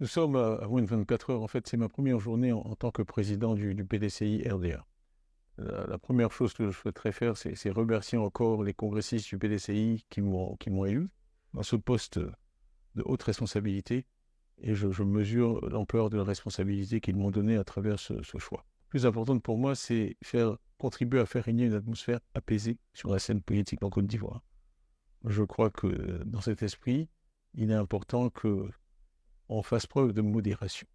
Nous sommes à moins de 24 heures. En fait, c'est ma première journée en tant que président du PDCI RDA. La première chose que je souhaiterais faire, c'est remercier encore les congressistes du PDCI qui m'ont élu dans ce poste de haute responsabilité. Et je mesure l'ampleur de la responsabilité qu'ils m'ont donnée à travers ce choix. Le plus important pour moi, c'est contribuer à faire régner une atmosphère apaisée sur la scène politique en Côte d'Ivoire. Je crois que dans cet esprit, il est important qu'on fasse preuve de modération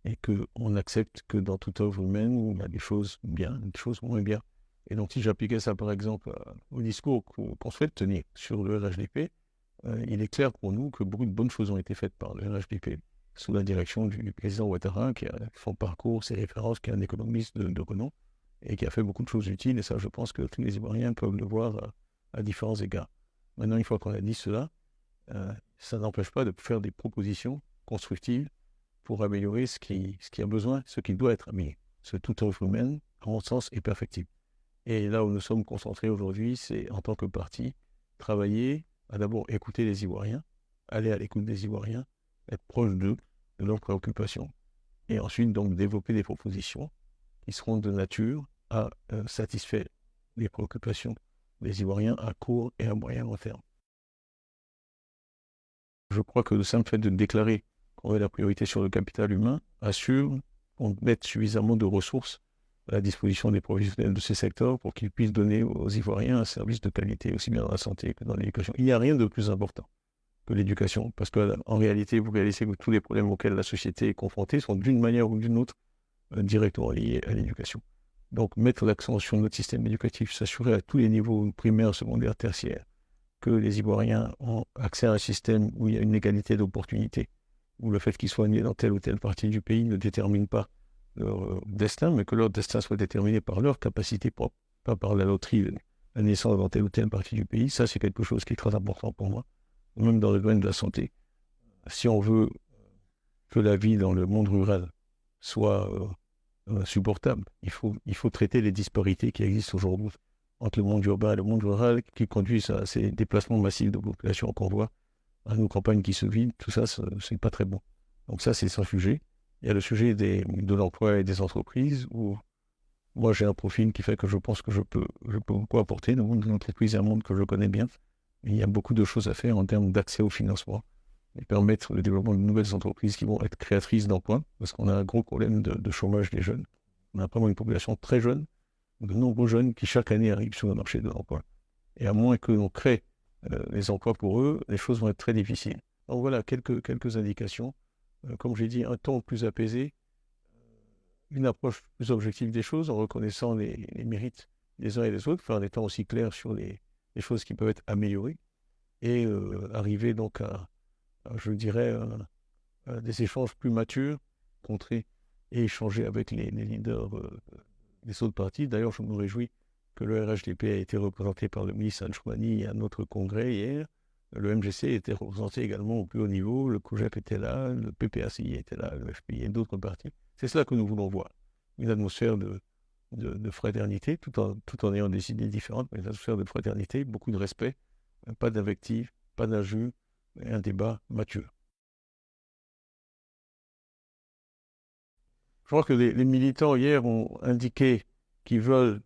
et qu'on accepte que dans toute œuvre humaine, il y a des choses bien, des choses moins bien. Et donc, si j'appliquais ça, par exemple, au discours qu'on souhaite tenir sur le RHDP, il est clair pour nous que beaucoup de bonnes choses ont été faites par le RHDP sous la direction du président Ouattara, qui a son parcours, ses références, qui est un économiste de renom et qui a fait beaucoup de choses utiles. Et ça, je pense que tous les Ivoiriens peuvent le voir à différents égards. Maintenant, une fois qu'on a dit cela, ça n'empêche pas de faire des propositions constructives pour améliorer ce qui a besoin, ce qui doit être amélioré. Ce toute œuvre humaine, à mon sens, est perfectible. Et là où nous sommes concentrés aujourd'hui, c'est en tant que parti, travailler à d'abord écouter les Ivoiriens, aller à l'écoute des Ivoiriens, être proche d'eux, de leurs préoccupations, et ensuite donc développer des propositions qui seront de nature à satisfaire les préoccupations des Ivoiriens à court et à moyen long terme. Je crois que le simple fait de déclarer qu'on met la priorité sur le capital humain assure qu'on mette suffisamment de ressources à la disposition des professionnels de ces secteurs pour qu'ils puissent donner aux Ivoiriens un service de qualité, aussi bien dans la santé que dans l'éducation. Il n'y a rien de plus important que l'éducation, parce qu'en réalité, vous réalisez que tous les problèmes auxquels la société est confrontée sont d'une manière ou d'une autre directement liés à l'éducation. Donc, mettre l'accent sur notre système éducatif, s'assurer à tous les niveaux primaires, secondaires, tertiaires, que les Ivoiriens ont accès à un système où il y a une égalité d'opportunités, où le fait qu'ils soient nés dans telle ou telle partie du pays ne détermine pas leur destin, mais que leur destin soit déterminé par leur capacité propre, pas par la loterie, la naissance dans telle ou telle partie du pays. Ça, c'est quelque chose qui est très important pour moi, même dans le domaine de la santé. Si on veut que la vie dans le monde rural soit supportable, il faut traiter les disparités qui existent aujourd'hui entre le monde urbain et le monde rural, qui conduisent à ces déplacements massifs de population qu'on voit, à nos campagnes qui se vident. Tout ça, c'est pas très bon. Donc ça, c'est son sujet. Il y a le sujet de l'emploi et des entreprises, où moi, j'ai un profil qui fait que je pense que je peux beaucoup apporter. Le monde de l'entreprise est un monde que je connais bien. Il y a beaucoup de choses à faire en termes d'accès au financement et permettre le développement de nouvelles entreprises qui vont être créatrices d'emplois, parce qu'on a un gros problème de chômage des jeunes. On a vraiment une population très jeune, de nombreux jeunes qui chaque année arrivent sur le marché de l'emploi. Et à moins que l'on crée les emplois pour eux, les choses vont être très difficiles. Donc voilà, quelques indications. Comme j'ai dit, un ton plus apaisé, une approche plus objective des choses, en reconnaissant les mérites des uns et des autres, en étant aussi clair sur les choses qui peuvent être améliorées, et arriver donc je dirais, des échanges plus matures, contrer et échanger avec les leaders des autres partis. D'ailleurs, je me réjouis que le RHDP a été représenté par le ministre Anchoumani à notre congrès hier. Le MGC était représenté également au plus haut niveau, le COGEP était là, le PPACI était là, le FPI et d'autres partis. C'est cela que nous voulons voir. Une atmosphère de fraternité, tout en ayant des idées différentes, mais une atmosphère de fraternité, beaucoup de respect, pas d'invective, pas d'injures, mais un débat mature. Je crois que les militants hier ont indiqué qu'ils veulent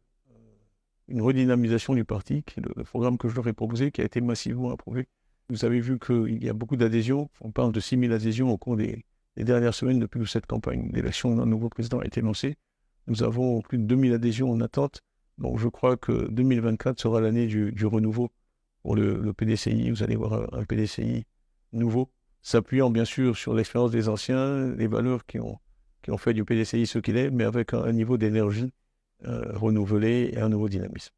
une redynamisation du parti, qui est le programme que je leur ai proposé, qui a été massivement approuvé. Vous avez vu qu'il y a beaucoup d'adhésions. On parle de 6 000 adhésions au cours des dernières semaines depuis que cette campagne d'élection d'un nouveau président a été lancée. Nous avons plus de 2 000 adhésions en attente. Donc je crois que 2024 sera l'année du renouveau pour le PDCI. Vous allez voir un PDCI nouveau, s'appuyant bien sûr sur l'expérience des anciens, les valeurs qui ont fait du PDCI ce qu'il est, mais avec un niveau d'énergie renouvelé et un nouveau dynamisme.